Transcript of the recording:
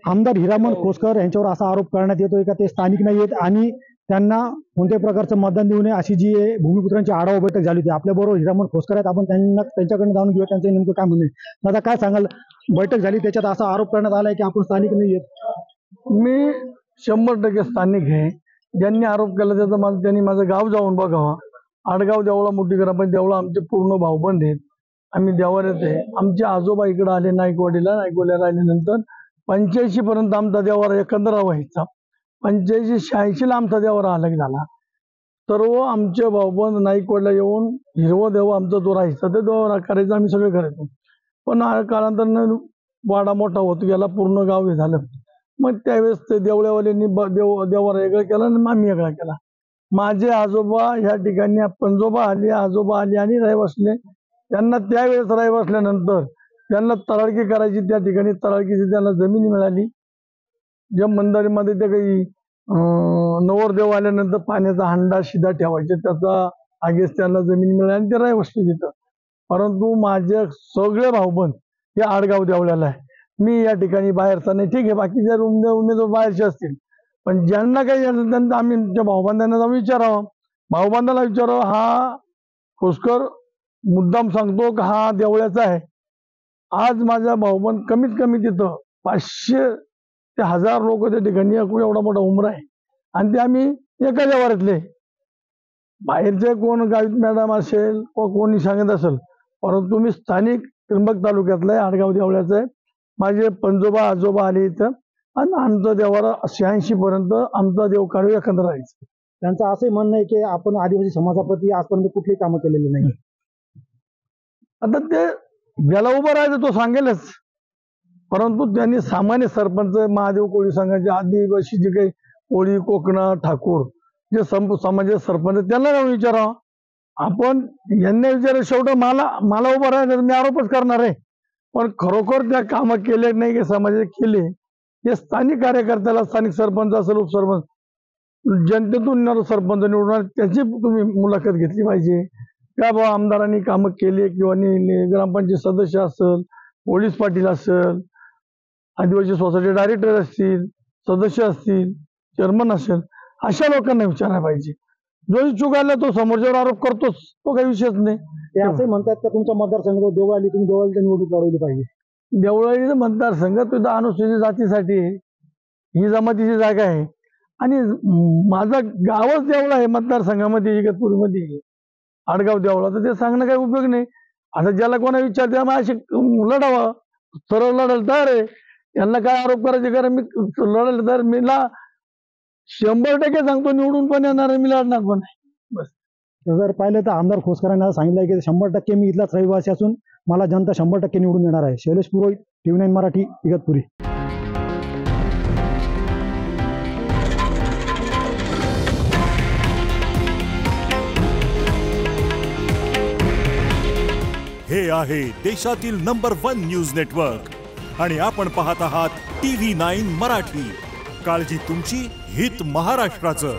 आमदार हिरामण खोसकर यांच्यावर असा आरोप करण्यात येतोय का ते स्थानिक नाही आहेत आणि त्यांना कोणत्याही प्रकारचं मतदान देऊ नये अशी जी भूमिपुत्रांची आढावा बैठक झाली होती। आपल्याबरोबर हिरामण खोसकर आहेत, आपण त्यांच्याकडे जाणून घेऊया त्यांचं नेमकं काय म्हणणं आहे। दादा काय सांगाल, बैठक झाली त्याच्यात असा आरोप करण्यात आलाय की आपण स्थानिक नाही आहेत। मी 100% स्थानिक आहे। ज्यांनी आरोप केला त्याचं त्यांनी माझं गाव जाऊन बघावं। आडगाव देवळा मोठी ग्रामपंचायत देवळा आमचे पूर्ण भाऊबंद आहेत, आम्ही देवाऱ्यात आहे। आमचे आजोबा इकडे आले नाईकवाडीला आल्यानंतर 85 पर्यंत आमचा देवारा एकंदर व्हायचा। 85-86 आमचा देवारा अलग झाला। सर्व आमचे भाऊबंद नाईकवाडीला येऊन हिरवा देव आमचा जो राहायचा ते देवारा करायचा, आम्ही सगळे करायचो। पण काळांतरानं वाडा मोठा होत गेला, पूर्ण गाव हे झालं। मग त्यावेळेस ते देवळ्यावाल्यांनी देवारा वेगळा केला आणि आम्ही वेगळा केला। माझे आजोबा ह्या ठिकाणी आजोबा आले आणि राही बसले। त्यांना त्यावेळेस राही बसल्यानंतर त्यांना तळाळकी करायची, त्या ठिकाणी तळाळकीची त्यांना जमीन मिळाली। ज्या मंदिरामध्ये ते काही नवरदेव आल्यानंतर पाण्याचा हंडा शिदा ठेवायचे, त्याचा आगेस त्यांना जमीन मिळाली आणि ते राही बसले तिथं। परंतु माझे सगळे भाऊबंद हे आडगाव देवळ्याला आहे। मी या ठिकाणी बाहेरचा नाही, ठीक आहे, बाकीच्या उमेदवार बाहेरचे असतील, पण ज्यांना काही त्यांना आम्ही भाऊबंदांना जाऊन विचारावं, भाऊबंदाला विचारावं हा खोसकर मुद्दाम सांगतो का हा देवळ्याचा आहे। आज माझा भाऊबंद कमीत कमी तिथं 500 ते 1000 लोक त्या ठिकाणी एवढा मोठा उमरा आहे आणि ते आम्ही एका देवाऱ्यातले। बाहेरचे कोण गावित मॅडम असेल व कोणी सांगत असेल, परंतु मी स्थानिक त्र्यंबक तालुक्यातला आहे, आडगाव देवळ्याचा आहे। माझे आजोबा आले इथं आणि आमचा देवारा 86 पर्यंत आमचा देव कार्य एकंदर राहायचं। त्यांचं असंही म्हणणं आहे की आपण आदिवासी समाजाप्रती आजपर्यंत कुठली कामं केलेली नाही। आता ते ज्याला उभं राहायचं तो सांगेलच, परंतु त्यांनी सामान्य सरपंच महादेव कोळी संघाचे आदिवासी जे काही कोळी कोकणा ठाकूर जे समाजाचे सरपंच त्यांना जाऊन विचारावं। आपण यांना विचार शेवट मला उभं राहायचं मी आरोपच करणार आहे, पण खरोखर त्या कामं केले नाही की समाजाचे केले हे स्थानिक कार्यकर्त्याला, स्थानिक सरपंच असेल उपसरपंच, जनतेतून येणारा सरपंच निवडणार त्याची तुम्ही मुलाखत घेतली पाहिजे का बाबा आमदारांनी कामं केले किंवा ग्रामपंचायत सदस्य असेल, पोलीस पाटील असेल, आदिवासी सोसायटी डायरेक्टर असतील, सदस्य असतील, चेअरमन असेल, अशा लोकांना विचारायला पाहिजे। जो चुकायला तो समोरच्यावर आरोप करतोच, तो काही विषयच नाही। ते असे म्हणतात का तुमचा मतदारसंघ देवळाली, तुम्ही देवळालीची निवडणूक लढवली पाहिजे। देवळालीचा मतदारसंघ तो अनुसूचित जातीसाठी ही जमातीची जागा आहे आणि माझा गावच देवळा आहे मतदारसंघामध्ये इगतपुरीमध्ये आडगाव देवळा, तर ते सांगणं काही उपयोग नाही। आता ज्याला कोणा विचारते अशी लढावं, सरळ लढायला तयार आहे। यांना काय आरोप करायचे कारण मी लढायला तयार, मीला 100% सांगतो निवडून पण येणार आहे, मी लढणार पण आहे। बस जर पाहिलं तर आमदार खोसकरांना सांगितलं की 100% मी इथलाच रहिवासी असून मला जनता 100% निवडून येणार आहे। शैलेश पुरोहित, TV9 मराठी, इगतपुरी। हे आहे देशातील नंबर 1 न्यूज नेटवर्क आणि आपण पाहत आहात TV9 मराठी। काळजी तुमची, हित महाराष्ट्राचं।